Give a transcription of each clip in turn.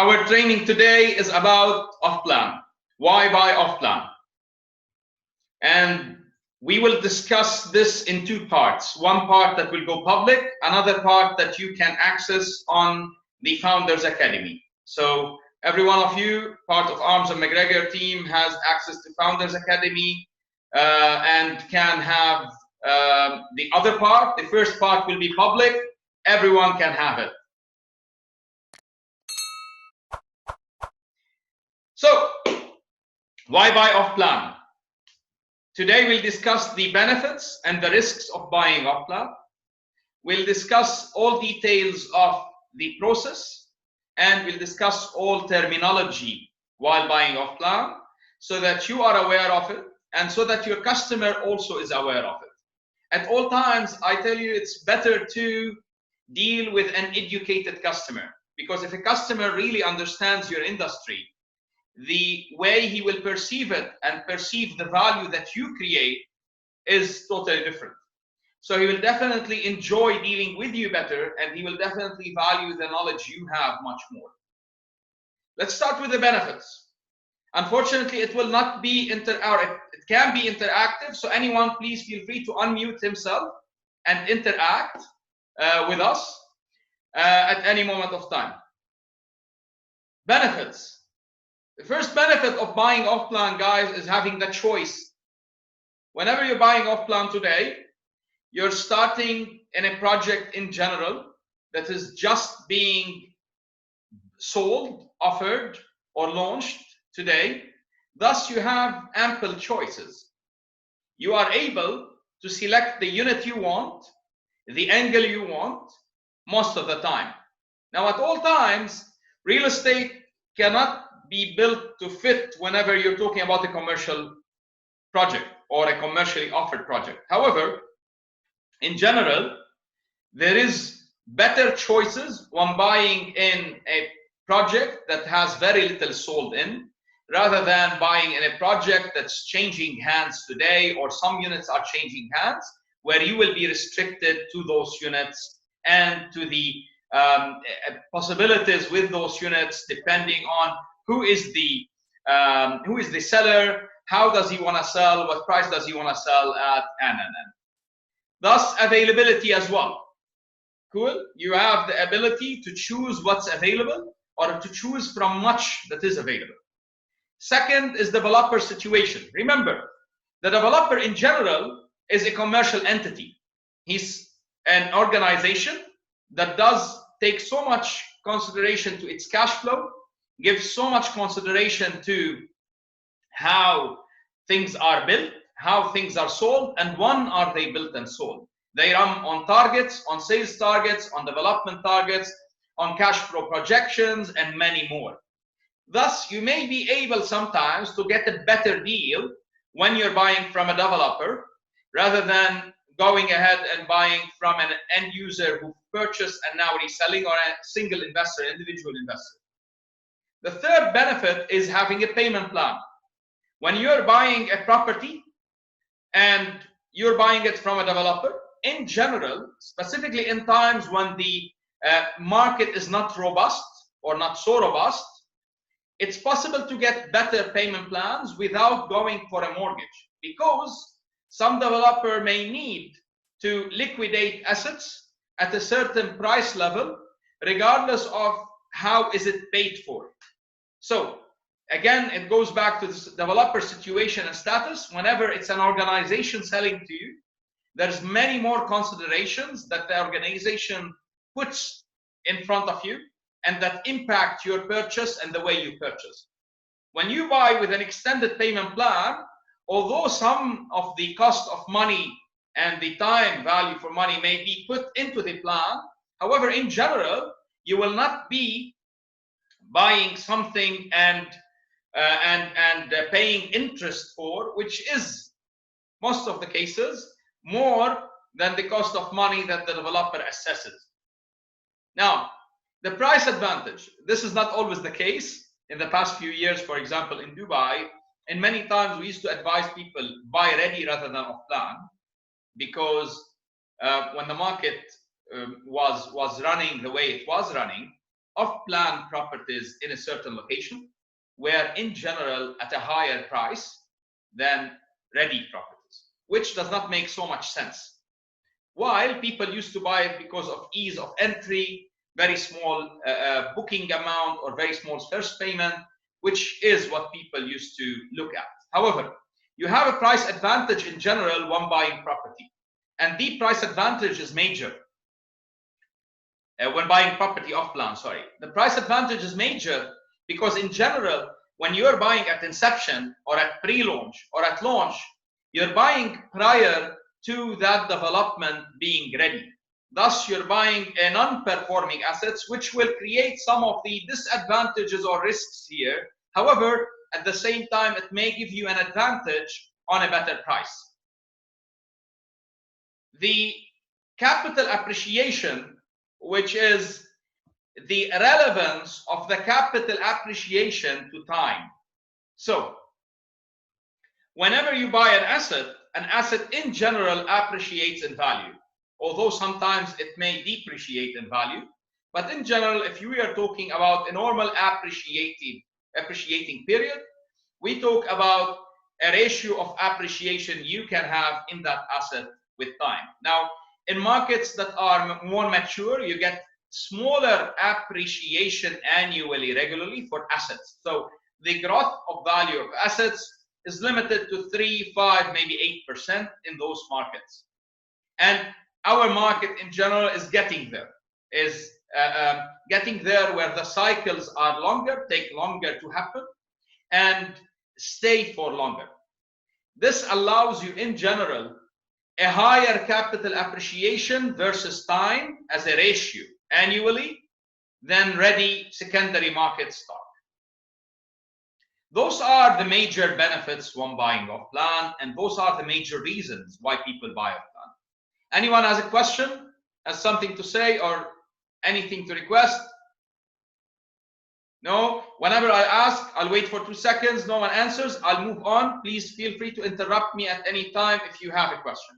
Our training today is about Offplan. Why buy Offplan? And we will discuss this in two parts. One part that will go public, another part that you can access on the Founders Academy. So every one of you, part of Arms and McGregor team, has access to Founders Academy and can have the other part. The first part will be public. Everyone can have it. So, why buy Offplan? Today we'll discuss the benefits and the risks of buying Offplan. We'll discuss all details of the process, and we'll discuss all terminology while buying Offplan so that you are aware of it and so that your customer also is aware of it. At all times, I tell you, it's better to deal with an educated customer, because if a customer really understands your industry, the way he will perceive it and perceive the value that you create is totally different. So he will definitely enjoy dealing with you better, and he will definitely value the knowledge you have much more. Let's start with the benefits. Unfortunately, it will not be it can be interactive, so anyone please feel free to unmute himself and interact with us at any moment of time. Benefits. The first benefit of buying Offplan, guys, is having the choice. Whenever you're buying Offplan today, you're starting in a project in general that is just being sold, offered, or launched today. Thus, you have ample choices. You are able to select the unit you want, the angle you want, most of the time. Now, at all times, real estate cannot be built to fit whenever you're talking about a commercial project or a commercially offered project. However, in general, there is better choices when buying in a project that has very little sold in, rather than buying in a project that's changing hands today, or some units are changing hands, where you will be restricted to those units and to the possibilities with those units, depending on who is the seller, how does he want to sell, what price does he want to sell at, and. Thus, availability as well. Cool. You have the ability to choose what's available, or to choose from much that is available. Second is developer situation. Remember, the developer in general is a commercial entity. He's an organization that does take so much consideration to its cash flow, gives so much consideration to how things are built, how things are sold, and when are they built and sold. They run on targets, on sales targets, on development targets, on cash flow projections, and many more. Thus, you may be able sometimes to get a better deal when you're buying from a developer, rather than going ahead and buying from an end user who purchased and now reselling, or a single investor, individual investor. The third benefit is having a payment plan. When you're buying a property and you're buying it from a developer, in general, specifically in times when the market is not robust or not so robust, it's possible to get better payment plans without going for a mortgage, because some developer may need to liquidate assets at a certain price level, regardless of how is it paid for. So again, it goes back to the developer situation and status. Whenever it's an organization selling to you, there's many more considerations that the organization puts in front of you, and that impact your purchase and the way you purchase. When you buy with an extended payment plan, although some of the cost of money and the time value for money may be put into the plan, however, in general, you will not be buying something and paying interest for, which is most of the cases more than the cost of money that the developer assesses. Now, the price advantage. This is not always the case. In the past few years, for example, in Dubai, and many times we used to advise people buy ready rather than off plan, because when the market was running the way it was running, off-plan properties in a certain location were in general at a higher price than ready properties, which does not make so much sense. While people used to buy it because of ease of entry, very small booking amount, or very small first payment, which is what people used to look at. However, you have a price advantage in general when buying property, and the price advantage is major. When buying property off plan, sorry. The price advantage is major because in general, when you're buying at inception or at pre-launch or at launch, you're buying prior to that development being ready. Thus, you're buying a non-performing assets, which will create some of the disadvantages or risks here. However, at the same time, it may give you an advantage on a better price. The capital appreciation, which is the relevance of the capital appreciation to time. So, whenever you buy an asset in general appreciates in value, although sometimes it may depreciate in value. But in general, if we are talking about a normal appreciating period, we talk about a ratio of appreciation you can have in that asset with time. Now, in markets that are more mature, you get smaller appreciation annually, regularly for assets. So the growth of value of assets is limited to 3, 5, maybe 8% in those markets. And our market in general is getting there, where the cycles are longer, take longer to happen, and stay for longer. This allows you in general a higher capital appreciation versus time as a ratio annually than ready secondary market stock. Those are the major benefits when buying off plan, and those are the major reasons why people buy off plan. Anyone has a question, has something to say, or anything to request? No? Whenever I ask, I'll wait for 2 seconds. No one answers, I'll move on. Please feel free to interrupt me at any time if you have a question.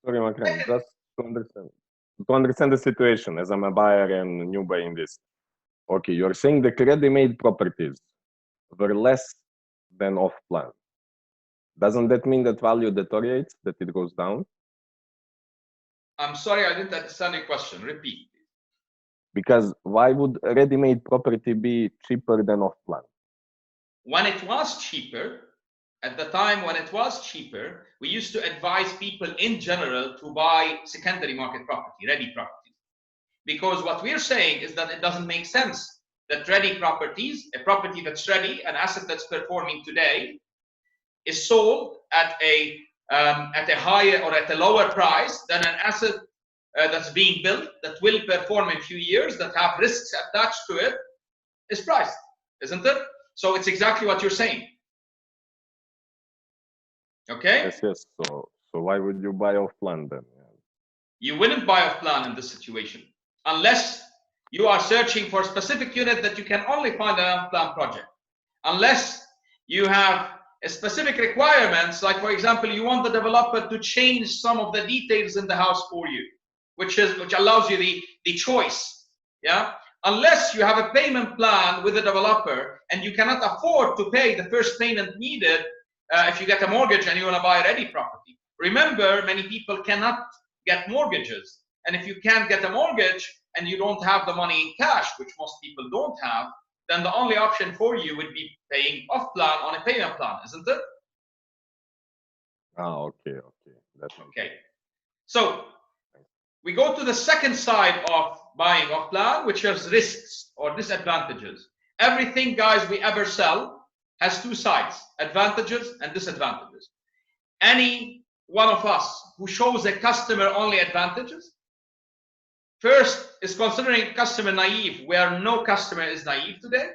Sorry, my friend, just to understand the situation as I'm a buyer and new buyer in this. Okay, you're saying the ready-made properties were less than off-plan. Doesn't that mean that value deteriorates, that it goes down? I'm sorry, I didn't understand your question. Repeat. Because why would ready-made property be cheaper than off-plan? When it was cheaper, at the time when it was cheaper, we used to advise people in general to buy secondary market property, ready properties. Because what we're saying is that it doesn't make sense that ready properties, a property that's ready, an asset that's performing today, is sold at a higher or at a lower price than an asset that's being built, that will perform in a few years, that have risks attached to it, is priced, isn't it? So it's exactly what you're saying. Okay? Yes. So why would you buy off plan then? You wouldn't buy off plan in this situation unless you are searching for a specific unit that you can only find an off plan project. Unless you have a specific requirements, like for example, you want the developer to change some of the details in the house for you, which allows you the choice. Yeah. Unless you have a payment plan with the developer and you cannot afford to pay the first payment needed if you get a mortgage and you want to buy a ready property. Remember, many people cannot get mortgages. And if you can't get a mortgage and you don't have the money in cash, which most people don't have, then the only option for you would be paying off plan on a payment plan, isn't it? Okay. That's okay. So we go to the second side of buying off plan, which is risks or disadvantages. Everything, guys, we ever sell has two sides, advantages and disadvantages. Any one of us who shows a customer only advantages, first is considering customer naive, where no customer is naive today.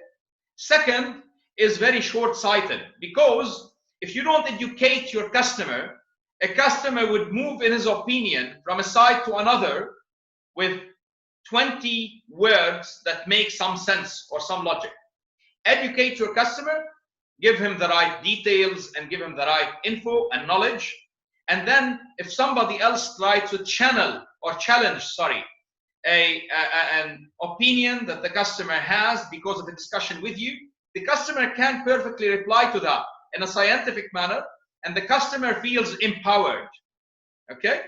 Second is very short-sighted, because if you don't educate your customer, a customer would move in his opinion from a side to another with 20 words that make some sense or some logic. Educate your customer, give him the right details and give him the right info and knowledge. And then if somebody else tries to challenge an opinion that the customer has because of a discussion with you, the customer can perfectly reply to that in a scientific manner, and the customer feels empowered. Okay,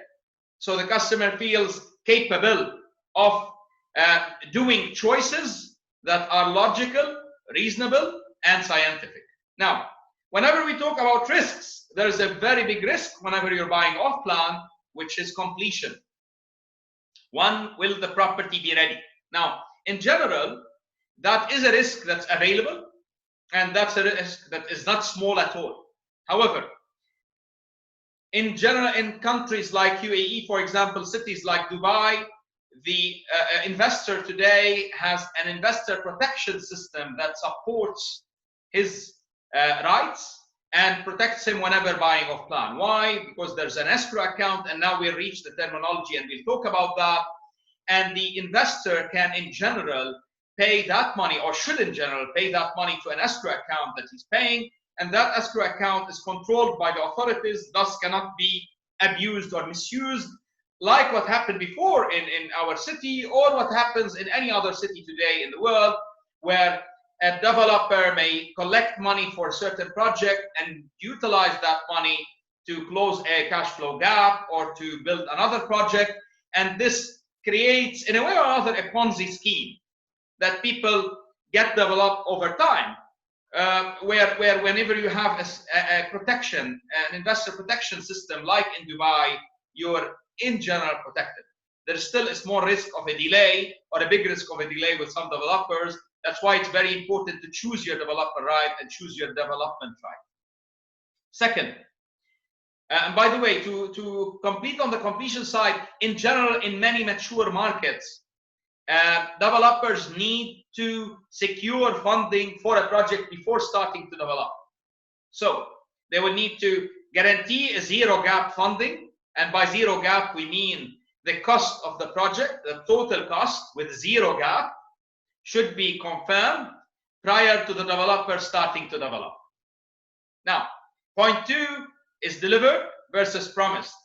so the customer feels capable of doing choices that are logical, reasonable, and scientific. Now, whenever we talk about risks, there's a very big risk whenever you're buying off plan, which is completion. One, will the property be ready? Now, in general, that is a risk that's available, and that's a risk that is not small at all. However, in general, in countries like UAE, for example, cities like Dubai, the investor today has an investor protection system that supports his rights and protects him whenever buying off plan. Why? Because there's an escrow account, and now we'll reach the terminology and we'll talk about that. And the investor can, in general, pay that money, or should in general pay that money to an escrow account that he's paying, and that escrow account is controlled by the authorities, thus cannot be abused or misused, like what happened before in our city, or what happens in any other city today in the world, where a developer may collect money for a certain project and utilize that money to close a cash flow gap or to build another project. And this creates, in a way or another, a Ponzi scheme that people get developed over time, where whenever you have a protection, an investor protection system like in Dubai, you're in general protected. There still is more risk of a delay, or a big risk of a delay with some developers. That's why it's very important to choose your developer right and choose your development right. Second, and by the way, to complete on the completion side, in general, in many mature markets, developers need to secure funding for a project before starting to develop. So they will need to guarantee a zero gap funding, and by zero gap we mean the cost of the project, the total cost with zero gap, should be confirmed prior to the developer starting to develop. Now, point two is delivered versus promised.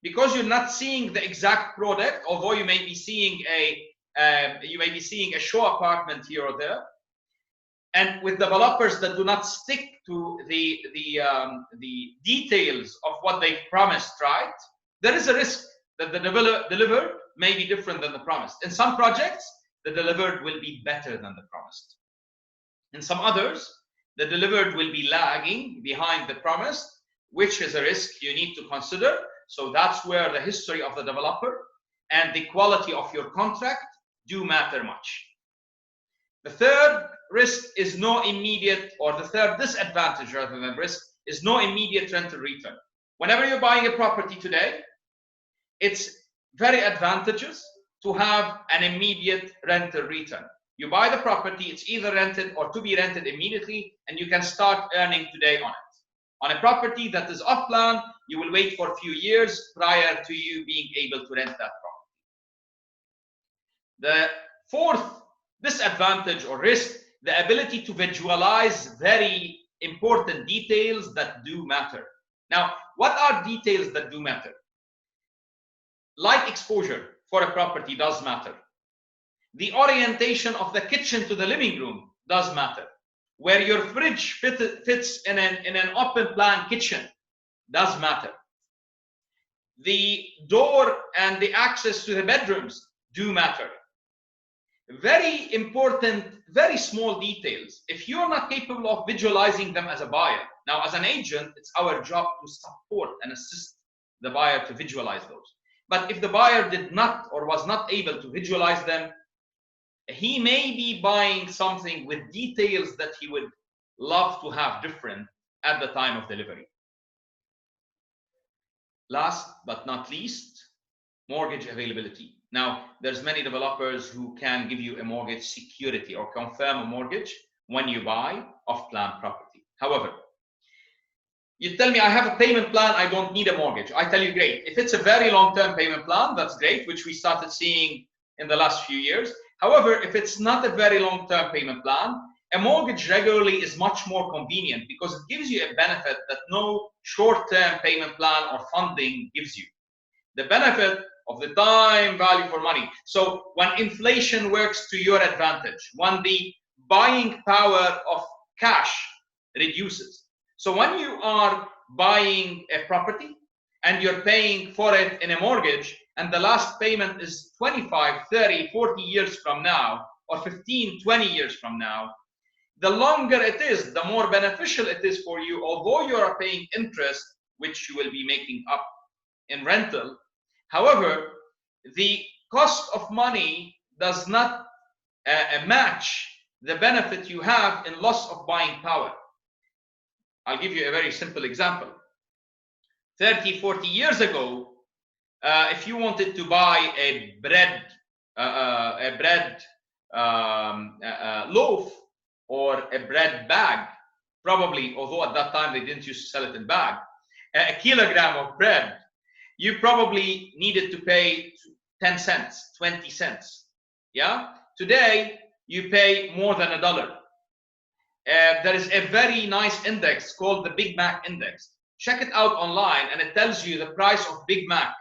Because you're not seeing the exact product, although you may be seeing a show apartment here or there, and with developers that do not stick to the details of what they promised, right? There is a risk that the delivered may be different than the promised. In some projects, the delivered will be better than the promised. In some others, the delivered will be lagging behind the promised, which is a risk you need to consider. So that's where the history of the developer and the quality of your contract do matter much. The third risk is no immediate, or the third disadvantage rather than risk, is no immediate rental return. Whenever you're buying a property today, it's very advantageous to have an immediate rental return. You buy the property, it's either rented or to be rented immediately, and you can start earning today on it. On a property that is off plan, you will wait for a few years prior to you being able to rent that property. The fourth disadvantage or risk, the ability to visualize very important details that do matter. Now, what are details that do matter? Light exposure for a property does matter. The orientation of the kitchen to the living room does matter. Where your fridge fits in an open plan kitchen does matter. The door and the access to the bedrooms do matter. Very important, very small details. If you're not capable of visualizing them as a buyer, now as an agent, it's our job to support and assist the buyer to visualize those. But if the buyer did not or was not able to visualize them, he may be buying something with details that he would love to have different at the time of delivery. Last but not least, mortgage availability. Now, there's many developers who can give you a mortgage security or confirm a mortgage when you buy off-plan property. However, you tell me, I have a payment plan, I don't need a mortgage. I tell you, great. If it's a very long-term payment plan, that's great, which we started seeing in the last few years. However, if it's not a very long-term payment plan, a mortgage regularly is much more convenient because it gives you a benefit that no short-term payment plan or funding gives you. The benefit of the time, value for money. So when inflation works to your advantage, when the buying power of cash reduces. So when you are buying a property and you're paying for it in a mortgage, and the last payment is 25, 30, 40 years from now, or 15, 20 years from now, the longer it is, the more beneficial it is for you, although you are paying interest, which you will be making up in rental. However, the cost of money does not match the benefit you have in loss of buying power. I'll give you a very simple example. 30, 40 years ago, if you wanted to buy a bread loaf or a bread bag, probably, although at that time they didn't used to sell it in bag, a kilogram of bread, you probably needed to pay 10 cents, 20 cents. Yeah. Today, you pay more than $1. There is a very nice index called the Big Mac Index. Check it out online, and it tells you the price of Big Mac.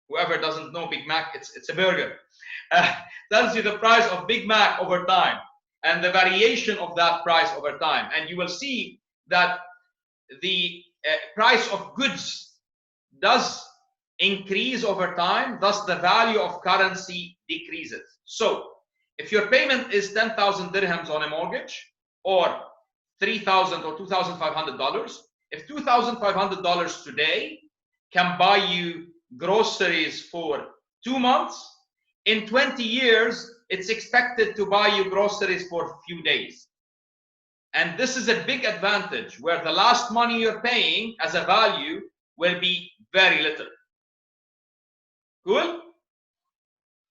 Whoever doesn't know Big Mac, it's a burger. Tells you the price of Big Mac over time and the variation of that price over time. And you will see that the price of goods does increase over time, thus the value of currency decreases. So if your payment is 10,000 dirhams on a mortgage, or $3,000 or $2,500, if $2,500 today can buy you groceries for 2 months, in 20 years, it's expected to buy you groceries for a few days. And this is a big advantage, where the last money you're paying as a value will be very little. Cool?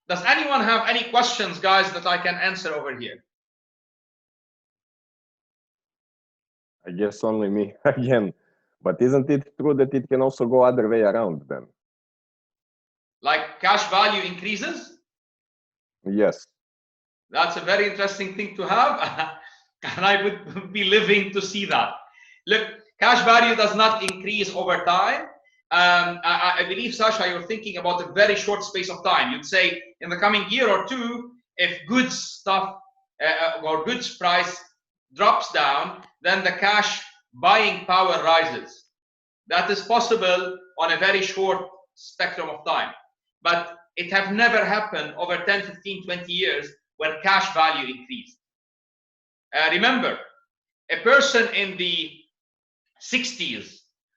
Does anyone have any questions, guys, that I can answer over here? I guess only me again. But isn't it true that it can also go other way around then? Like cash value increases? Yes. That's a very interesting thing to have. And I would be living to see that. Look, cash value does not increase over time. I believe, Sasha, you're thinking about a very short space of time. You'd say in the coming year or two, if goods stuff or goods price drops down, then the cash buying power rises. That is possible on a very short spectrum of time. But it have never happened over 10, 15, 20 years where cash value increased. Remember, a person in the 60s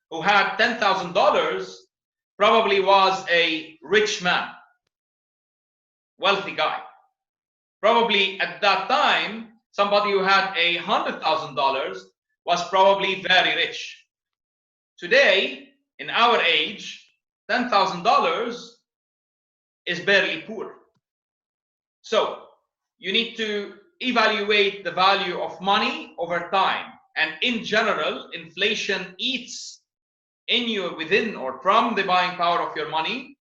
who had $10,000 probably was a rich man, wealthy guy. Probably at that time, somebody who had $100,000 was probably very rich. Today, in our age, $10,000 is barely poor. So you need to evaluate the value of money over time. And in general, inflation eats in you within or from the buying power of your money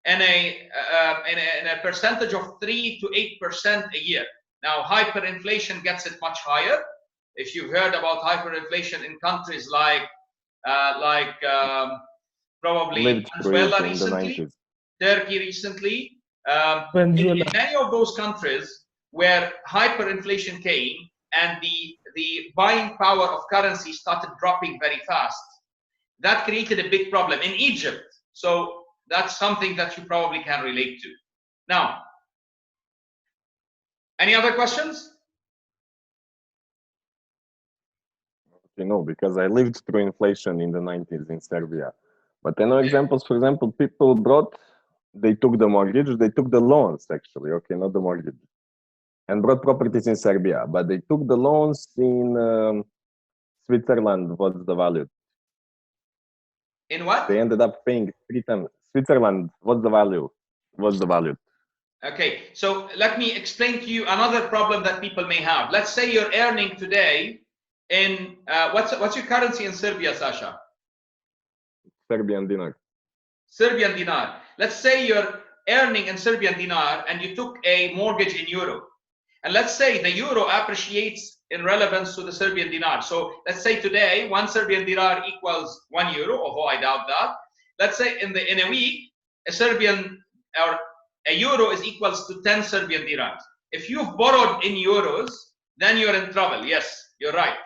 in a percentage of 3 to 8% a year. Now, hyperinflation gets it much higher. If you've heard about hyperinflation in countries like probably Venezuela recently, Turkey recently, in many of those countries where hyperinflation came and the buying power of currency started dropping very fast, that created a big problem in Egypt. So that's something that you probably can relate to. Now, any other questions? No, because I lived through inflation in the 90s in Serbia. But I know examples, for example, people they took the mortgage, they took the loans actually, okay, not the mortgage, and brought properties in Serbia, but they took the loans in Switzerland. What's the value? In what? They ended up paying 3 times. Switzerland, what's the value? What's the value? Okay, so let me explain to you another problem that people may have. Let's say you're earning today in, what's your currency in Serbia, Sasha? Serbian dinar. Serbian dinar. Let's say you're earning in Serbian dinar and you took a mortgage in euro. And let's say the euro appreciates in relevance to the Serbian dinar. So let's say today, 1 Serbian dinar equals €1, although I doubt that. Let's say in a week, a Serbian or a euro is equals to 10 Serbian dirhams. If you've borrowed in euros, then you're in trouble. Yes, you're right.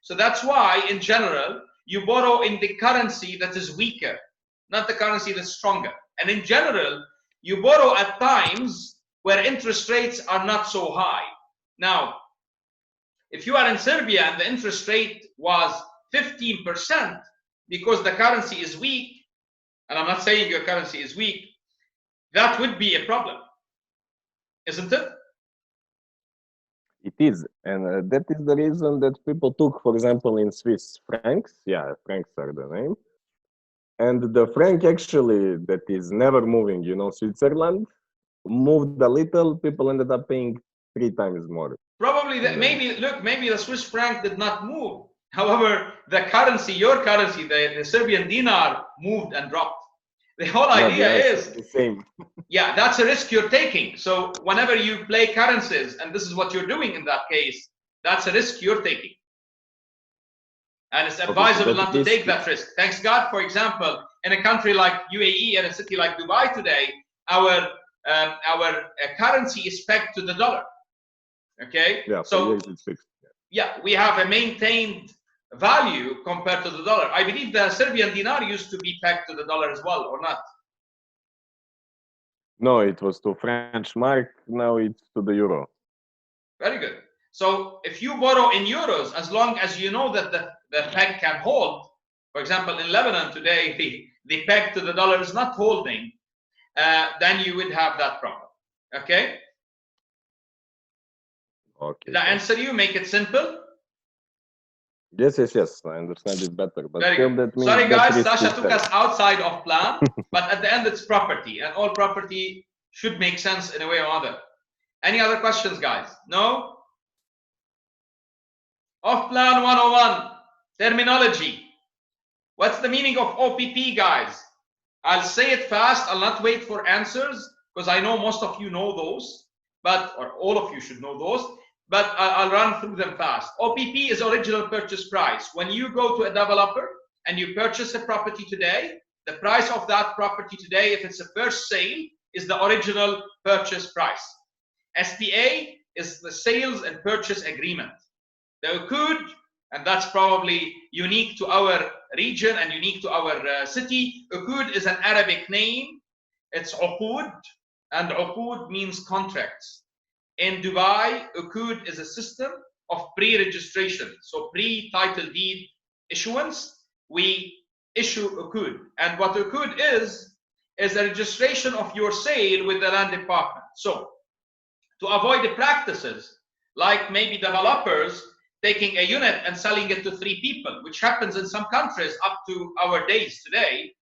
So that's why, in general, you borrow in the currency that is weaker, not the currency that's stronger. And in general, you borrow at times where interest rates are not so high. Now, if you are in Serbia and the interest rate was 15% because the currency is weak, and I'm not saying your currency is weak, that would be a problem, isn't it? It is, and that is the reason that people took, for example, in Swiss francs. Yeah, francs are the name. And the franc actually, that is never moving, you know, Switzerland, moved a little, people ended up paying 3 times more. Probably, maybe the Swiss franc did not move. However, the currency, your currency, the Serbian dinar moved and dropped. The whole idea is the same. Yeah, that's a risk you're taking. So whenever you play currencies, and this is what you're doing in that case, that's a risk you're taking. And it's advisable not to take that risk. Thanks God, for example, in a country like UAE and a city like Dubai today, our currency is pegged to the dollar. Okay? Yeah, so it's fixed. Yeah, we have a maintained value compared to the dollar. I believe the Serbian dinar used to be pegged to the dollar as well, or not? No, it was to French mark. Now it's to the euro. Very good. So if you borrow in euros, as long as you know that the peg can hold, for example, in Lebanon today, the peg to the dollar is not holding, then you would have that problem. Okay? Okay. Did I answer you? Make it simple? Yes. I understand it better. But very good. That means sorry guys, that Sasha took us outside of plan, but at the end it's property, and all property should make sense in a way or other. Any other questions, guys? No? Offplan 101, terminology. What's the meaning of OPP, guys? I'll say it fast. I'll not wait for answers because I know most of you know those, or all of you should know those, but I'll run through them fast. OPP is original purchase price. When you go to a developer and you purchase a property today, the price of that property today, if it's a first sale, is the original purchase price. SPA is the sales and purchase agreement. The uqud, and that's probably unique to our region and unique to our city. Uqud is an Arabic name. It's uqud, and uqud means contracts. In Dubai, uqud is a system of pre-registration. So pre-title deed issuance, we issue uqud. And what uqud is a registration of your sale with the land department. So to avoid the practices like maybe developers taking a unit and selling it to 3 people, which happens in some countries up to our days today,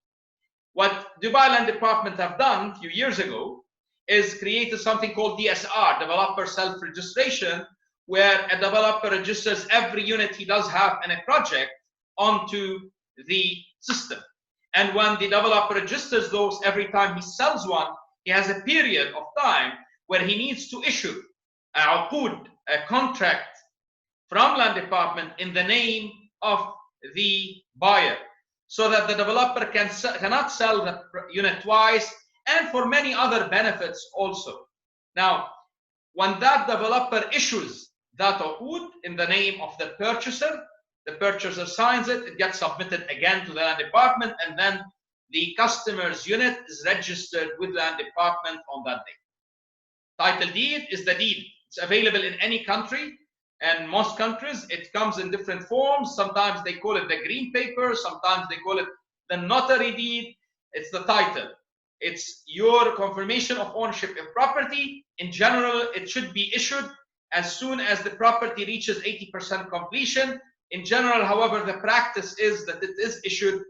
what Dubai Land Department have done a few years ago is created something called DSR, Developer Self-Registration, where a developer registers every unit he does have in a project onto the system. And when the developer registers those, every time he sells one, he has a period of time where he needs to issue a contract from Land Department in the name of the buyer, so that the developer cannot sell the unit twice, and for many other benefits also. Now, when that developer issues that uqud in the name of the purchaser signs it, it gets submitted again to the Land Department, and then the customer's unit is registered with the Land Department on that day. Title deed is the deed. It's available in any country, and most countries it comes in different forms. Sometimes they call it the green paper, sometimes they call it the notary deed. It's the title. It's your confirmation of ownership of property. In general, it should be issued as soon as the property reaches 80% completion. In general, however, the practice is that it is issued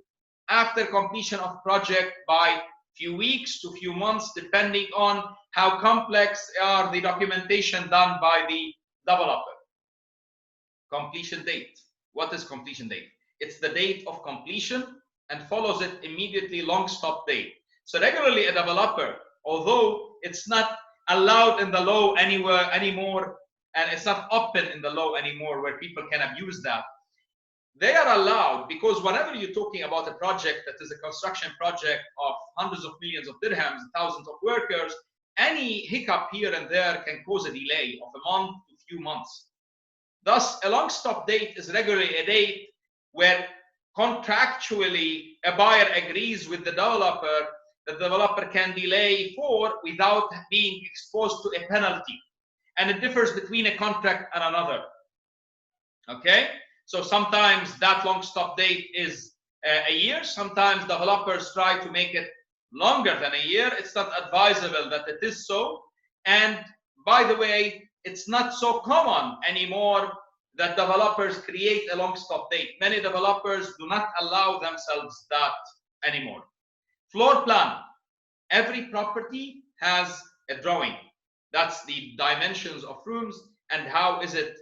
after completion of project by few weeks to few months, depending on how complex are the documentation done by the developer. Completion date. What is completion date? It's the date of completion and follows it immediately long stop date. So regularly a developer, although it's not allowed in the law anymore, and it's not open in the law anymore where people can abuse that, they are allowed, because whenever you're talking about a project that is a construction project of hundreds of millions of dirhams, thousands of workers, any hiccup here and there can cause a delay of a month to a few months. Thus, a long stop date is regularly a date where contractually a buyer agrees with the developer that the developer can delay for without being exposed to a penalty. And it differs between a contract and another. Okay? So sometimes that long stop date is a year. Sometimes developers try to make it longer than a year. It's not advisable that it is so. And by the way, it's not so common anymore that developers create a long stop date. Many developers do not allow themselves that anymore. Floor plan. Every property has a drawing. That's the dimensions of rooms and how is it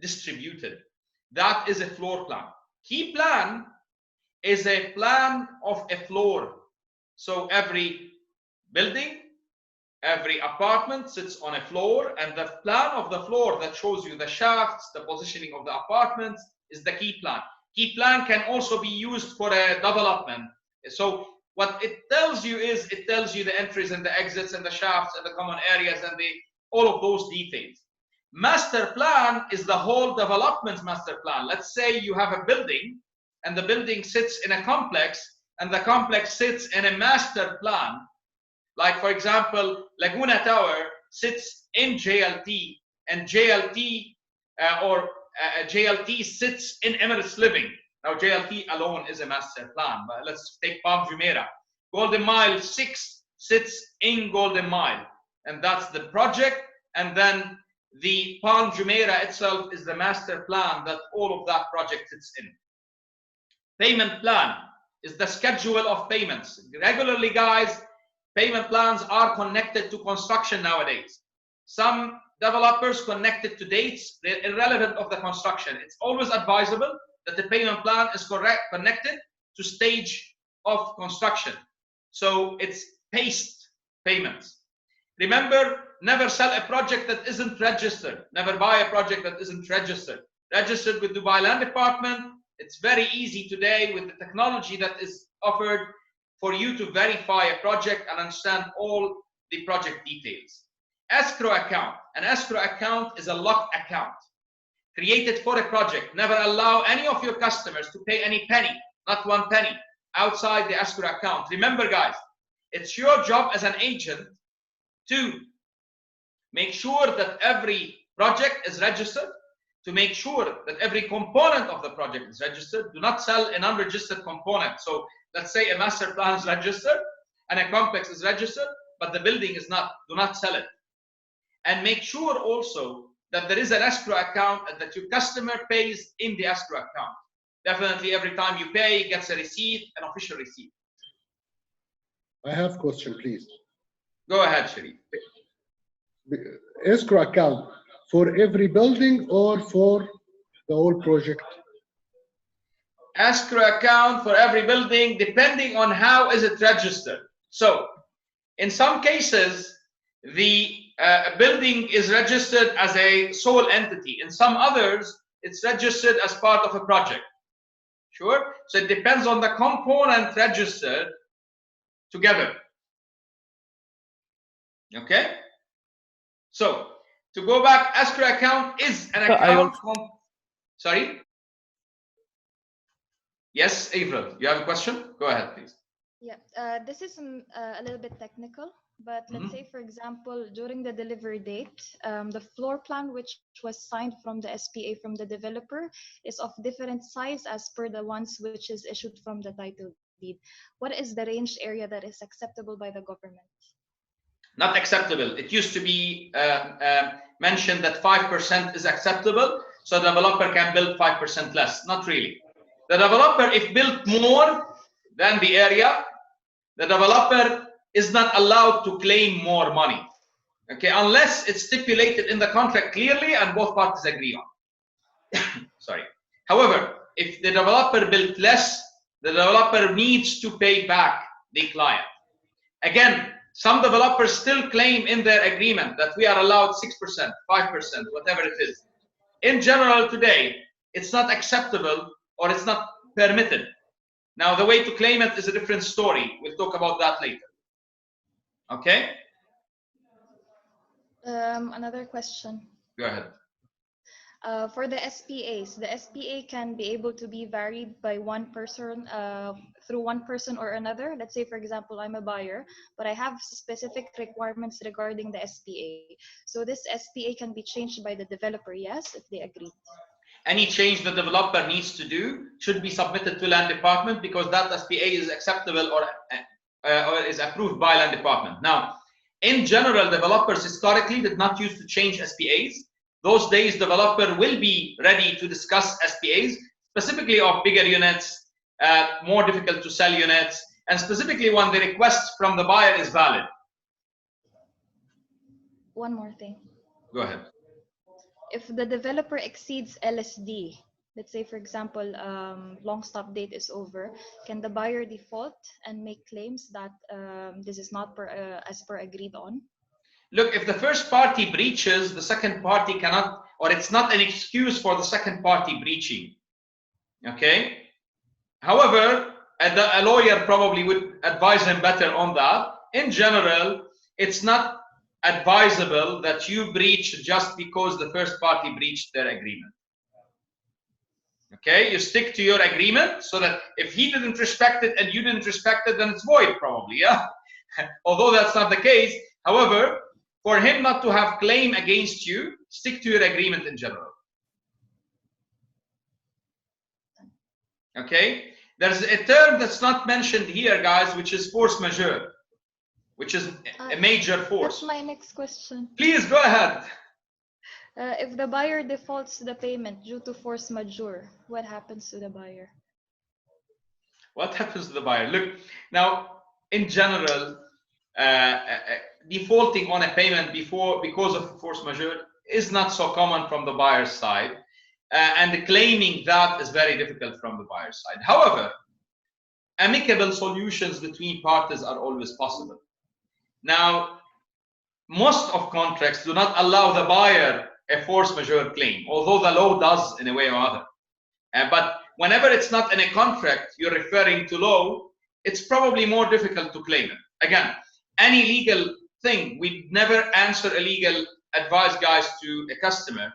distributed. That is a floor plan. Key plan is a plan of a floor. So every building, every apartment sits on a floor, and the plan of the floor that shows you the shafts, the positioning of the apartments is the key plan. Key plan can also be used for a development. So what it tells you is, it tells you the entries and the exits and the shafts and the common areas and all of those details. Master plan is the whole development master plan. Let's say you have a building and the building sits in a complex and the complex sits in a master plan. Like for example, Laguna Tower sits in JLT and JLT JLT sits in Emirates Living. Now JLT alone is a master plan, but let's take Palm Jumeirah. Golden Mile 6 sits in Golden Mile, and that's the project. And then the Palm Jumeirah itself is the master plan that all of that project sits in. Payment plan is the schedule of payments. Regularly, guys, payment plans are connected to construction nowadays. Some developers connect it to dates irrelevant of the construction. It's always advisable that the payment plan is connected to stage of construction. So it's paced payments. Remember, never sell a project that isn't registered. Never buy a project that isn't registered. Registered with Dubai Land Department. It's very easy today with the technology that is offered for you to verify a project and understand all the project details. Escrow account. An escrow account is a locked account created for a project. Never allow any of your customers to pay any penny, not one penny, outside the escrow account. Remember, guys, it's your job as an agent to make sure that every project is registered, to make sure that every component of the project is registered. Do not sell an unregistered component. So let's say a master plan is registered and a complex is registered, but the building is not. Do not sell it. And make sure also that there is an escrow account and that your customer pays in the escrow account. Definitely every time you pay, gets a receipt, an official receipt. I have a question, please. Go ahead, Sharif. Escrow account for every building or for the whole project? Escrow account for every building, depending on how is it registered. So in some cases, the building is registered as a sole entity. In some others, it's registered as part of a project. Sure? So it depends on the component registered together. Okay? So to go back, escrow account is an account. Sorry? Yes, April, you have a question? Go ahead, please. Yeah, this is a little bit technical, but let's say, for example, during the delivery date, the floor plan which was signed from the SPA from the developer is of different size as per the ones which is issued from the title deed. What is the range area that is acceptable by the government? Not acceptable. It used to be mentioned that 5% is acceptable, so the developer can build 5% less. Not really. The developer, if built more than the area, the developer is not allowed to claim more money. Okay, unless it's stipulated in the contract clearly and both parties agree on. Sorry. However, if the developer built less, the developer needs to pay back the client. Again, some developers still claim in their agreement that we are allowed 6%, 5%, whatever it is. In general today, it's not acceptable or it's not permitted. Now, the way to claim it is a different story. We'll talk about that later. Okay? Another question. Go ahead. For the SPAs, the SPA can be able to be varied by one person, through one person or another. Let's say, for example, I'm a buyer, but I have specific requirements regarding the SPA. So this SPA can be changed by the developer, yes, if they agree. Any change the developer needs to do should be submitted to land department, because that SPA is acceptable or is approved by land department. Now, in general, developers historically did not use to change SPAs. Those days, developer will be ready to discuss SPAs, specifically of bigger units, more difficult to sell units, and specifically when the request from the buyer is valid. One more thing. Go ahead. If the developer exceeds LSD, let's say, for example, long stop date is over, can the buyer default and make claims that this is not as per agreed on? Look, if the first party breaches, the second party cannot, or it's not an excuse for the second party breaching. Okay? However, a lawyer probably would advise him better on that. In general, it's not advisable that you breach just because the first party breached their agreement. Okay? You stick to your agreement so that if he didn't respect it and you didn't respect it, then it's void probably, yeah? Although that's not the case. However, for him not to have claim against you, stick to your agreement in general. Okay? There's a term that's not mentioned here, guys, which is force majeure, which is a major force. That's my next question. Please go ahead. If the buyer defaults the payment due to force majeure, what happens to the buyer? What happens to the buyer? Look, now, in general, defaulting on a payment because of force majeure is not so common from the buyer's side, and claiming that is very difficult from the buyer's side. However, amicable solutions between parties are always possible. Now, most of contracts do not allow the buyer a force majeure claim, although the law does in a way or other. But whenever it's not in a contract, you're referring to law, it's probably more difficult to claim it. Again, any legal thing, we never answer a legal advice, guys, to a customer.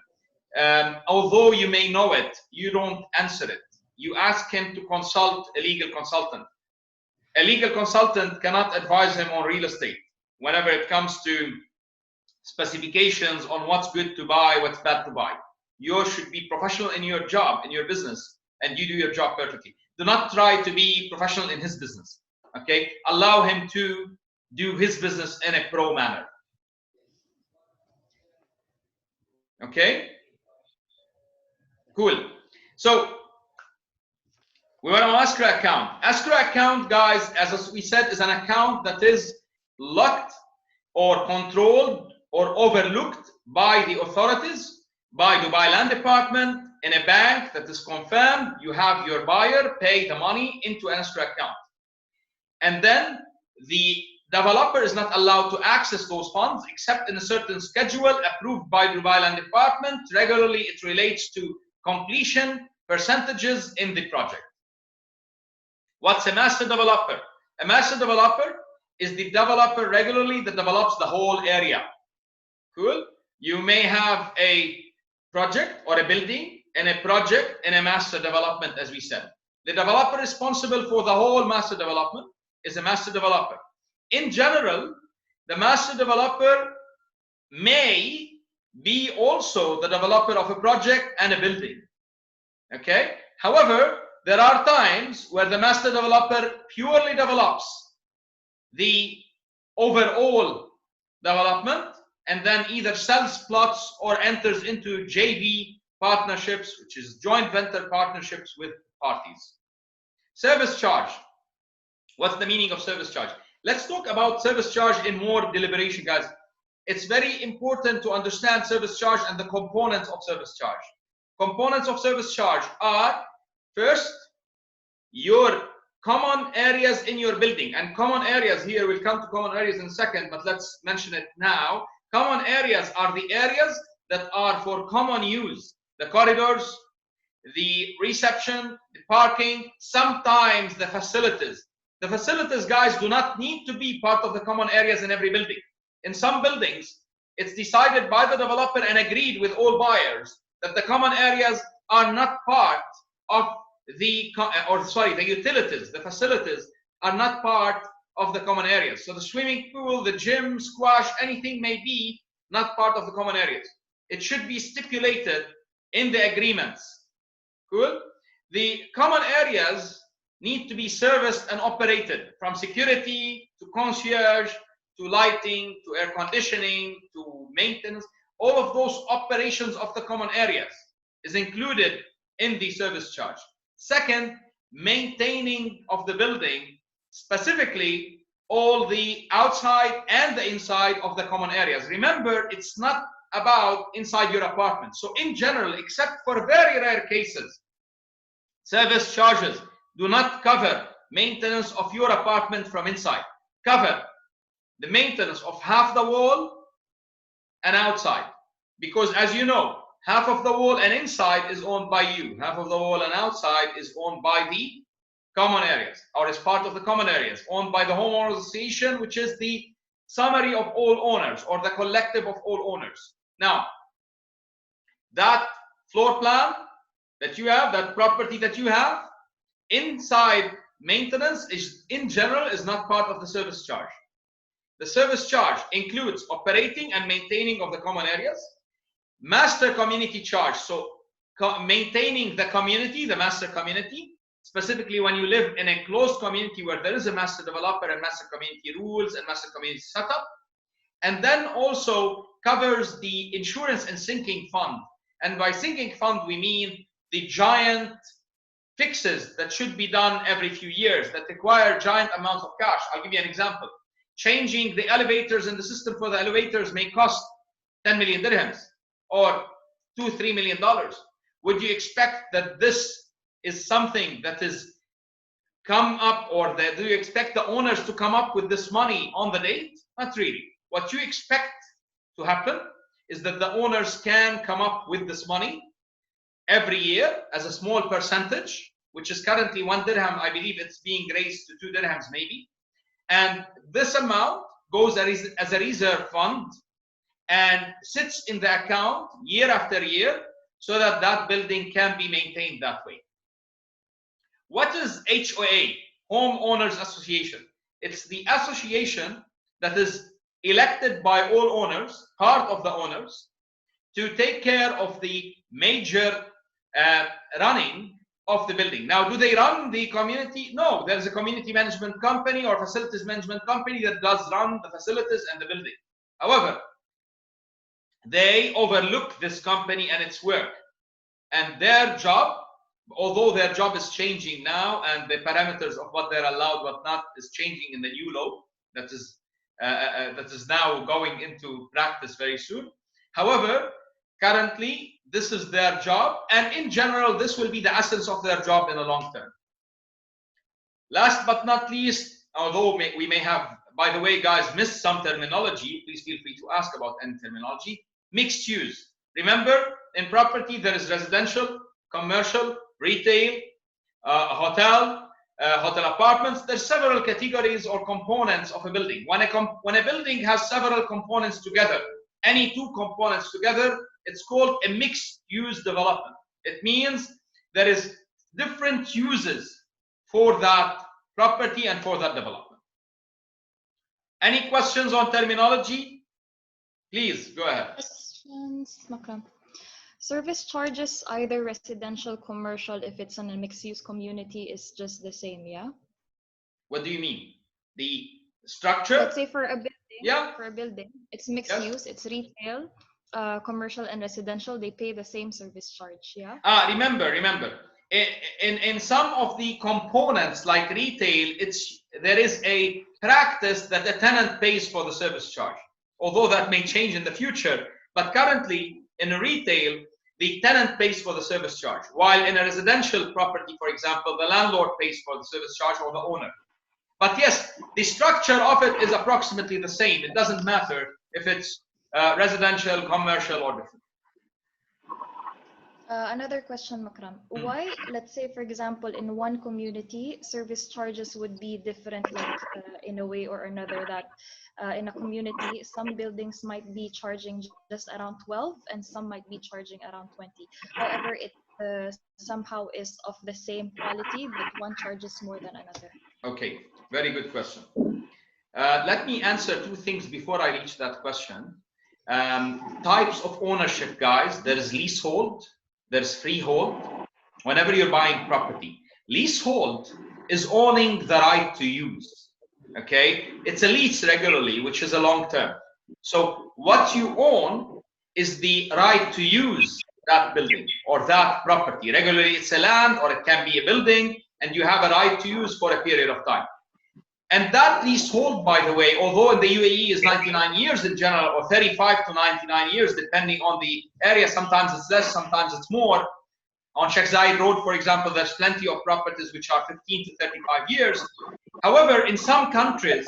Although you may know it, you don't answer it. You ask him to consult a legal consultant. A legal consultant cannot advise him on real estate whenever it comes to specifications on what's good to buy, what's bad to buy. You should be professional in your job, in your business, and you do your job perfectly. Do not try to be professional in his business. Okay? Allow him to do his business in a pro manner. Okay? Cool. So we want to escrow account. Escrow account, guys, as we said, is an account that is locked or controlled or overlooked by the authorities, by Dubai Land Department, in a bank that is confirmed. You have your buyer pay the money into an escrow account. And then the developer is not allowed to access those funds except in a certain schedule approved by Dubai Land Department. Regularly, it relates to completion percentages in the project. What's a master developer? A master developer is the developer regularly that develops the whole area. Cool? You may have a project or a building and a project and a master development, as we said. The developer responsible for the whole master development is a master developer. In general, the master developer may be also the developer of a project and a building. Okay? However, there are times where the master developer purely develops the overall development and then either sells plots or enters into JV partnerships, which is joint venture partnerships with parties. Service charge. What's the meaning of service charge? Let's talk about service charge in more deliberation, guys. It's very important to understand service charge and the components of service charge. Components of service charge are, first, your common areas in your building. And common areas, here we'll come to common areas in a second, but let's mention it now. Common areas are the areas that are for common use. The corridors, the reception, the parking, sometimes the facilities. The facilities, guys, do not need to be part of the common areas in every building. In some buildings, it's decided by the developer and agreed with all buyers that the common areas are not part of the, the utilities, the facilities are not part of the common areas. So the swimming pool, the gym, squash, anything may be not part of the common areas. It should be stipulated in the agreements. Cool? The common areas need to be serviced and operated, from security to concierge to lighting to air conditioning to maintenance. All of those operations of the common areas is included in the service charge. Second, maintaining of the building, specifically all the outside and the inside of the common areas. Remember, it's not about inside your apartment. So in general, except for very rare cases, service charges do not cover maintenance of your apartment from inside. Cover the maintenance of half the wall and outside. Because as you know, half of the wall and inside is owned by you. Half of the wall and outside is owned by the common areas, or is part of the common areas, owned by the homeowners association, which is the summary of all owners or the collective of all owners. Now, that floor plan that you have, that property that you have, inside maintenance is in general is not part of the service charge. The service charge includes operating and maintaining of the common areas, master community charge, so maintaining the community, the master community, specifically when you live in a closed community where there is a master developer and master community rules and master community setup. And then also covers the insurance and sinking fund. And by sinking fund, we mean the giant fixes that should be done every few years that require giant amounts of cash. I'll give you an example. Changing the elevators in the system for the elevators may cost 10 million dirhams or $2-3 million. Would you expect that this is something that is come up, or that do you expect the owners to come up with this money on the date? Not really. What you expect to happen is that the owners can come up with this money every year as a small percentage, which is currently 1 dirham. I believe it's being raised to 2 dirhams maybe. And this amount goes as a reserve fund and sits in the account year after year so that that building can be maintained that way. What is HOA, Homeowners Association? It's the association that is elected by all owners, part of the owners, to take care of the major running of the building. Now, do they run the community? No, there's a community management company or facilities management company that does run the facilities and the building. However, they overlook this company and its work. And their job, although their job is changing now and the parameters of what they're allowed, what not, is changing in the new law that is now going into practice very soon. However, currently, this is their job, and in general, this will be the essence of their job in the long term. Last but not least, although we may have, by the way, guys, missed some terminology, please feel free to ask about any terminology. Mixed use. Remember, in property, there is residential, commercial, retail, hotel apartments. There's several categories or components of a building. When a building has several components together, any two components together, it's called a mixed-use development. It means there is different uses for that property and for that development. Any questions on terminology? Please go ahead. Questions? Okay. Service charges, either residential, commercial, if it's in a mixed-use community, is just the same, yeah? What do you mean? The structure? Let's say for a building, yeah. For a building, it's mixed use, it's retail, commercial and residential, they pay the same service charge, yeah? Remember, in some of the components like retail, there is a practice that the tenant pays for the service charge, although that may change in the future. But currently, in retail, the tenant pays for the service charge, while in a residential property, for example, the landlord pays for the service charge or the owner. But yes, the structure of it is approximately the same. It doesn't matter if it's residential, commercial, or different. Another question, Makram. Why, let's say, for example, in one community, service charges would be different, like in a way or another, that in a community, some buildings might be charging just around 12 and some might be charging around 20. However, it somehow is of the same quality, but one charges more than another. Okay, very good question. Let me answer two things before I reach that question. Types of ownership, guys. There is leasehold, there's freehold. Whenever you're buying property, leasehold is owning the right to use. Okay, it's a lease regularly, which is a long term. So what you own is the right to use that building or that property. Regularly, it's a land or it can be a building, and you have a right to use for a period of time. And that leasehold, by the way, although in the UAE is 99 years in general, or 35 to 99 years, depending on the area, sometimes it's less, sometimes it's more. On Sheikh Zayed Road, for example, there's plenty of properties which are 15 to 35 years. However, in some countries,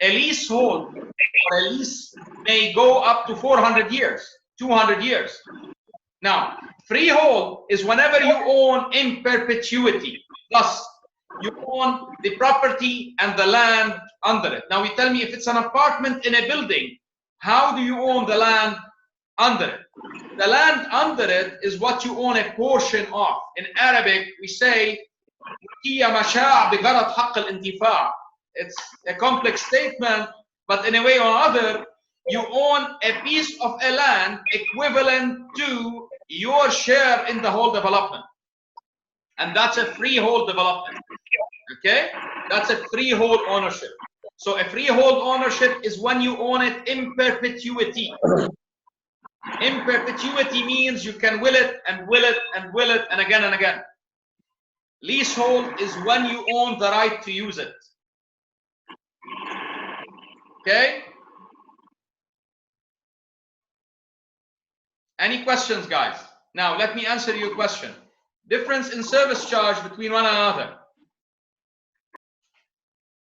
a leasehold or a lease may go up to 400 years, 200 years. Now, freehold is whenever you own in perpetuity. Thus, you own the property and the land under it. Now, you tell me, if it's an apartment in a building, how do you own the land under it? The land under it is what you own a portion of. In Arabic, we say, it's a complex statement, but in a way or other, you own a piece of a land equivalent to your share in the whole development. And that's a freehold development. Okay? That's a freehold ownership. So a freehold ownership is when you own it in perpetuity. In perpetuity means you can will it and will it and will it and again and again. Leasehold is when you own the right to use it. Okay? Any questions, guys? Now, let me answer your question. Difference in service charge between one another.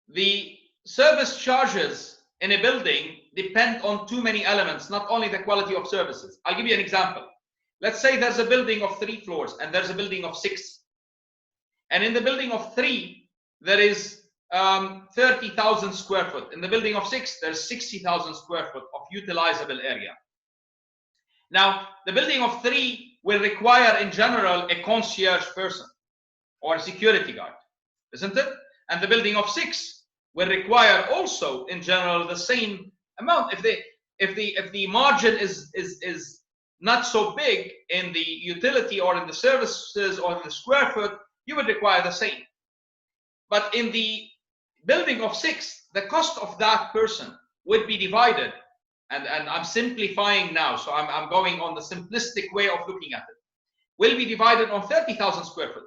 The service charges in a building depend on too many elements, not only the quality of services. I'll give you an example. Let's say there's a building of 3 floors and there's a building of 6. And in the building of 3, there is 30,000 square foot. In the building of 6, there's 60,000 square foot of utilizable area. Now, the building of 3 will require, in general, a concierge person or a security guard, isn't it? And the building of 6 will require also, in general, the same amount. If the margin is not so big in the utility or in the services or in the square foot, you would require the same. But in the building of 6, the cost of that person would be divided. And I'm simplifying now, so I'm going on the simplistic way of looking at it. Will be divided on 30,000 square foot,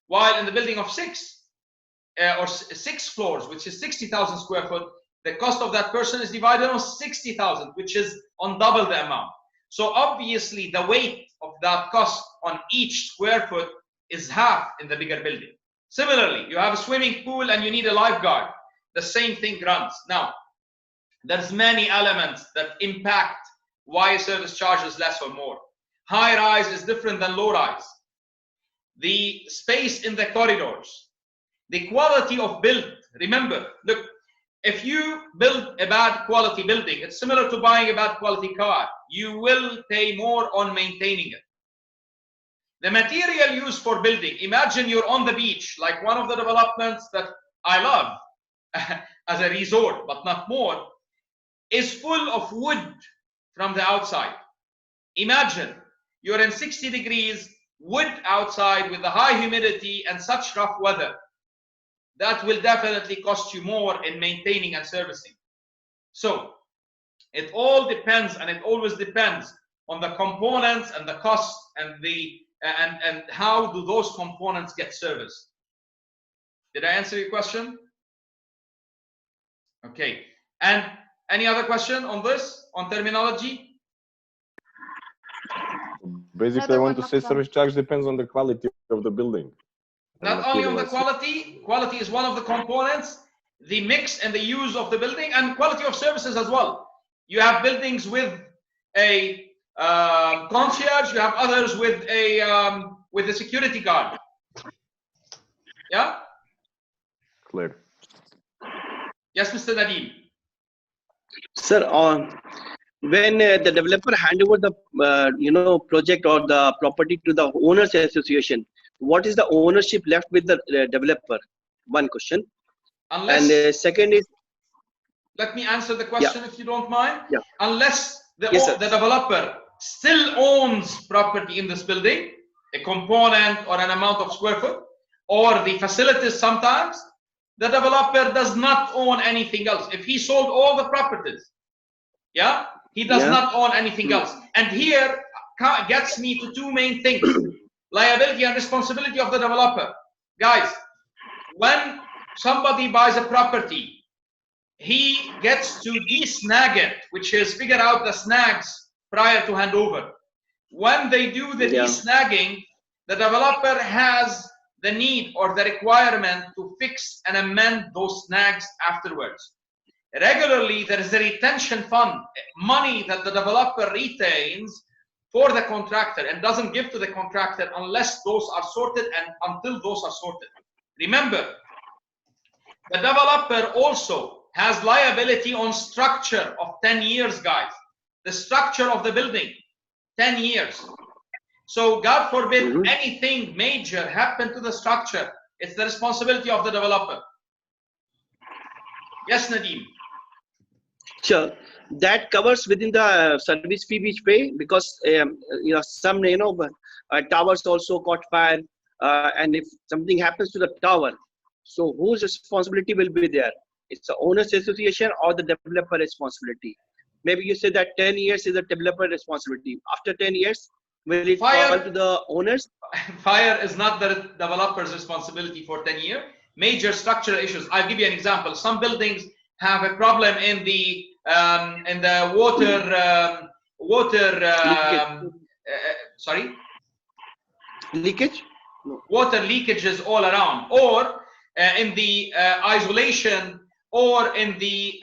while in the building of 6 or 6 floors, which is 60,000 square foot, the cost of that person is divided on 60,000, which is on double the amount. So obviously, the weight of that cost on each square foot is half in the bigger building. Similarly, you have a swimming pool and you need a lifeguard. The same thing runs. Now, there's many elements that impact why service charge is less or more. High rise is different than low rise. The space in the corridors, the quality of build. Remember, look, if you build a bad quality building, it's similar to buying a bad quality car. You will pay more on maintaining it. The material used for building, imagine you're on the beach, like one of the developments that I love as a resort, but not more, is full of wood from the outside. Imagine you're in 60 degrees, wood outside with the high humidity and such rough weather. That will definitely cost you more in maintaining and servicing. So it all depends, and it always depends on the components and the cost and the and how do those components get serviced. Did I answer your question? Okay. And any other question on this, on terminology? Basically, I want to say service charge depends on the quality of the building. Not only on the quality, quality is one of the components, the mix and the use of the building, and quality of services as well. You have buildings with a concierge, you have others with a security guard. Yeah? Clear. Yes, Mr. Nadeem. Sir, when the developer hand over the project or the property to the owners association, what is the ownership left with the developer? One question. Unless, and second is, let me answer the question if you don't mind. Yeah. Unless the Yes, developer still owns property in this building, a component or an amount of square foot, or the facilities sometimes, the developer does not own anything else. If he sold all the properties, yeah, he does not own anything else. And here gets me to two main things: liability and responsibility of the developer. Guys, when somebody buys a property, he gets to de-snag it, which is figure out the snags prior to handover. When they do the de-snagging, the developer has the need or the requirement to fix and amend those snags afterwards. Regularly, there is a retention fund, money that the developer retains for the contractor and doesn't give to the contractor unless those are sorted and until those are sorted. Remember, the developer also has liability on structure of 10 years, guys. The structure of the building, 10 years. So God forbid anything major happen to the structure, it's the responsibility of the developer. Yes, Nadeem. sure, that covers within the service fee which pay, because some towers also caught fire, and if something happens to the tower, so whose responsibility will be there? It's the owners association or the developer responsibility? Maybe you say that 10 years is the developer responsibility. After 10 years, will it fall to the owners? Fire is not the developer's responsibility for 10 years. Major structural issues. I'll give you an example. Some buildings have a problem in the sorry? Leakage? No. Water leakages all around, or in the isolation, or in the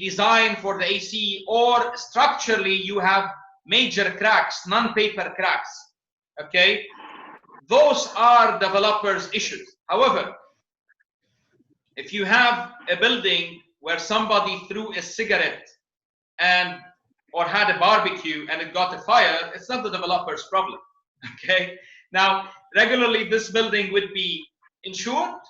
design for the AC, or structurally you have major cracks, non-paper cracks. Okay, those are developers' issues. However, if you have a building where somebody threw a cigarette or had a barbecue and it got a fire, it's not the developer's problem. Okay, now regularly this building would be insured.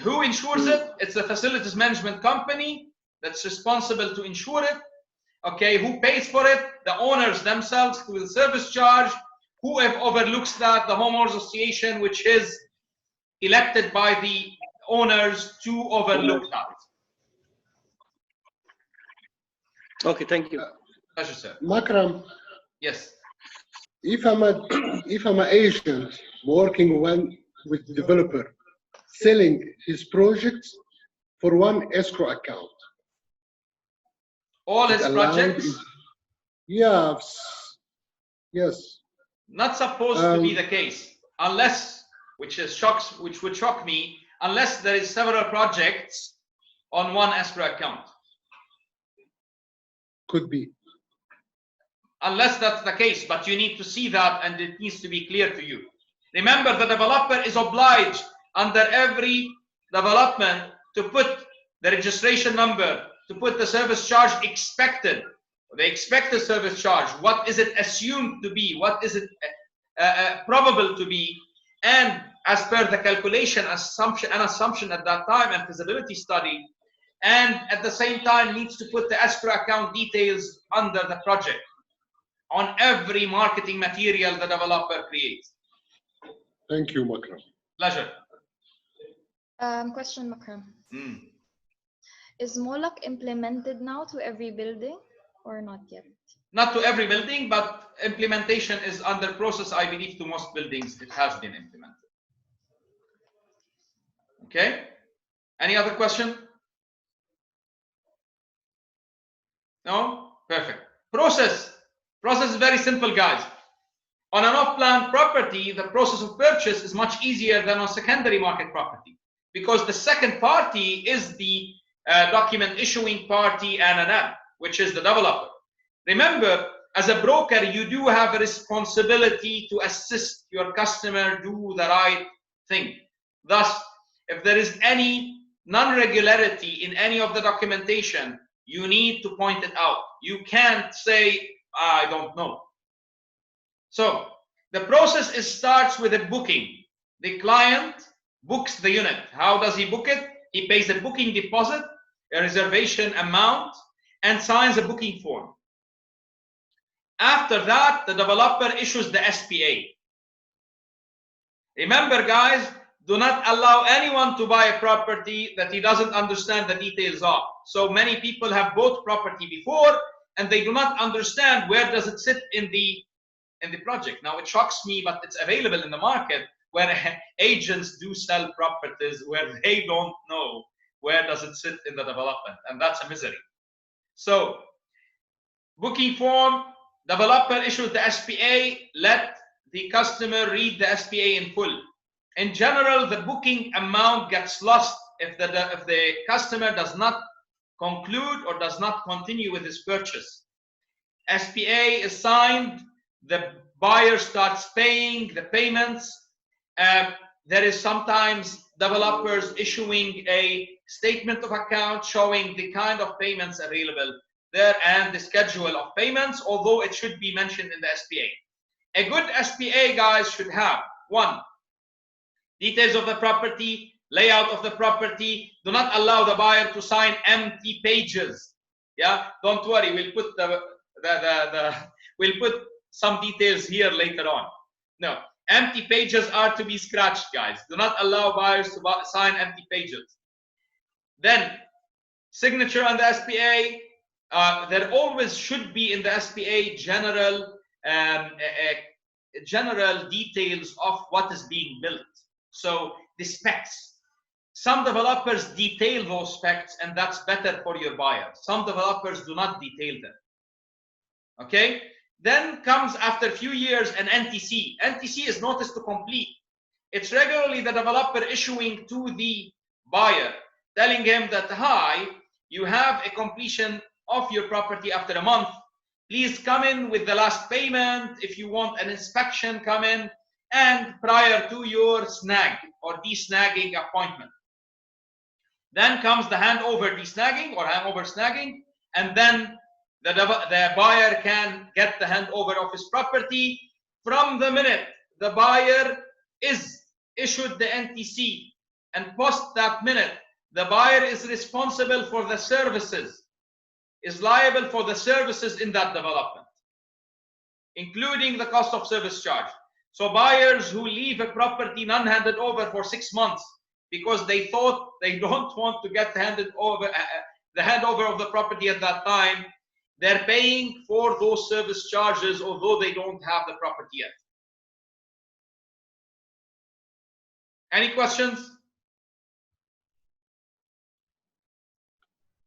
Who insures it? It's the facilities management company that's responsible to insure it. Okay, who pays for it? The owners themselves through the service charge. Who overlooks that? The homeowners association, which is elected by the owners to overlook that. Okay, thank you. Pleasure, sir. Makram, Yes. if I'm an agent working with the developer, selling his projects for one escrow account. All his projects? Yes. Not supposed to be the case, unless, which would shock me, unless there is several projects on one escrow account. Could be. Unless that's the case, but you need to see that and it needs to be clear to you. Remember, the developer is obliged under every development to put the registration number, to put the service charge expected, the expected service charge, what is it assumed to be, what is it probable to be, and as per the calculation assumption at that time and feasibility study, and at the same time needs to put the escrow account details under the project on every marketing material the developer creates. Thank you, Makram. Pleasure. Question, Makram. Is MOLAC implemented now to every building or not yet? Not to every building, but implementation is under process. I believe to most buildings it has been implemented. Okay. Any other question? No? Perfect. Process is very simple, guys. On an off-plan property, the process of purchase is much easier than on secondary market property, because the second party is the document issuing party, NNM, which is the developer. Remember, as a broker, you do have a responsibility to assist your customer do the right thing. Thus, if there is any non-regularity in any of the documentation, you need to point it out. You can't say, I don't know. So the process starts with a booking. The client books the unit. How does he book it? He pays a booking deposit, a reservation amount, and signs a booking form. After that, the developer issues the SPA. Remember, guys, do not allow anyone to buy a property that he doesn't understand the details of. So many people have bought property before and they do not understand where does it sit in the project. Now it shocks me, but it's available in the market where agents do sell properties where they don't know where does it sit in the development, and that's a misery. So booking form, developer issues the SPA, let the customer read the SPA in full. In general, the booking amount gets lost if the customer does not conclude or does not continue with his purchase. SPA is signed, the buyer starts paying the payments. There is sometimes developers issuing a statement of account showing the kind of payments available there and the schedule of payments, although it should be mentioned in the SPA. A good SPA, guys, should have 1, details of the property, layout of the property. Do not allow the buyer to sign empty pages. Yeah, don't worry, we'll put we'll put some details here later on. No, empty pages are to be scratched, guys. Do not allow buyers to sign empty pages. Then signature on the SPA. There always should be in the SPA general details of what is being built. So the specs. Some developers detail those specs, and that's better for your buyer. Some developers do not detail them. Okay? Then comes, after a few years, an NTC. NTC is notice to complete. It's regularly the developer issuing to the buyer, telling him that, hi, you have a completion of your property after a month. Please come in with the last payment. If you want an inspection, come in. And prior to your snag or desnagging appointment. Then comes the handover desnagging or handover snagging, and then the buyer can get the handover of his property. From the minute the buyer is issued the NTC and post that minute, the buyer is responsible for the services, is liable for the services in that development, including the cost of service charge. So buyers who leave a property non-handed over for 6 months because they thought they don't want to get handed over, the handover of the property at that time, they're paying for those service charges although they don't have the property yet. Any questions?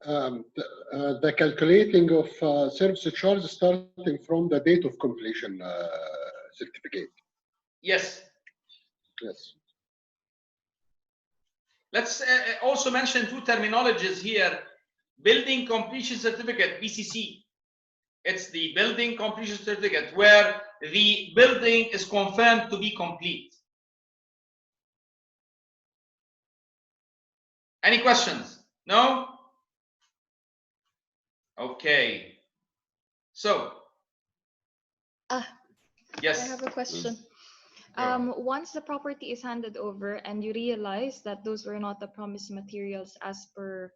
The calculating of service charge starting from the date of completion certificate. Yes. Yes. Let's also mention 2 terminologies here. Building completion certificate, BCC. It's the building completion certificate where the building is confirmed to be complete. Any questions? No? Okay. So. Yes. I have a question. Once the property is handed over and you realize that those were not the promised materials as per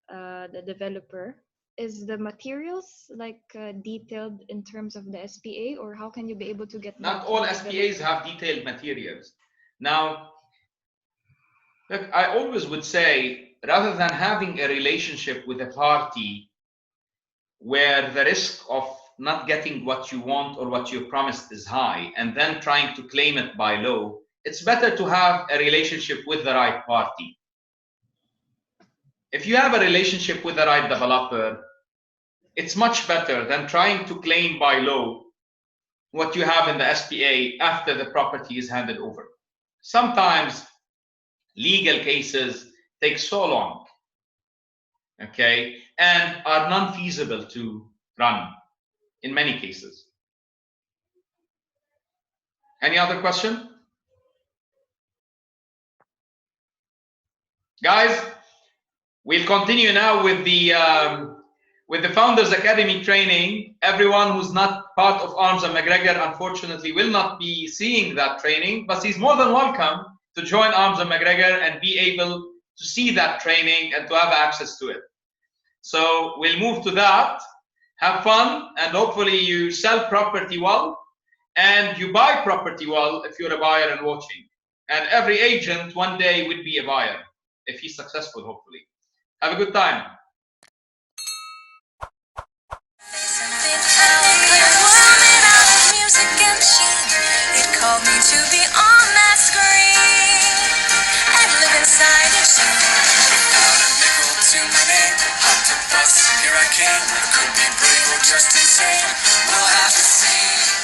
the developer, is the materials like detailed in terms of the SPA, or how can you be able to get Not all SPAs have detailed materials. Now, look, I always would say, rather than having a relationship with a party where the risk of not getting what you want or what you promised is high, and then trying to claim it by law, it's better to have a relationship with the right party. If you have a relationship with the right developer, it's much better than trying to claim by law what you have in the SPA after the property is handed over. Sometimes legal cases take so long, okay, and are non-feasible to run. in many cases. Any other question? Guys, we'll continue now with the Founders Academy training. Everyone who's not part of Arms and McGregor, unfortunately, will not be seeing that training, but he's more than welcome to join Arms and McGregor and be able to see that training and to have access to it. So we'll move to that. Have fun, and hopefully you sell property well and you buy property well if you're a buyer and watching. And every agent one day would be a buyer if he's successful, hopefully. Have a good time. It called me to be on that screen and live inside its nickel to my name. Octopus, here I came. Could be brave or just insane. We'll have to see.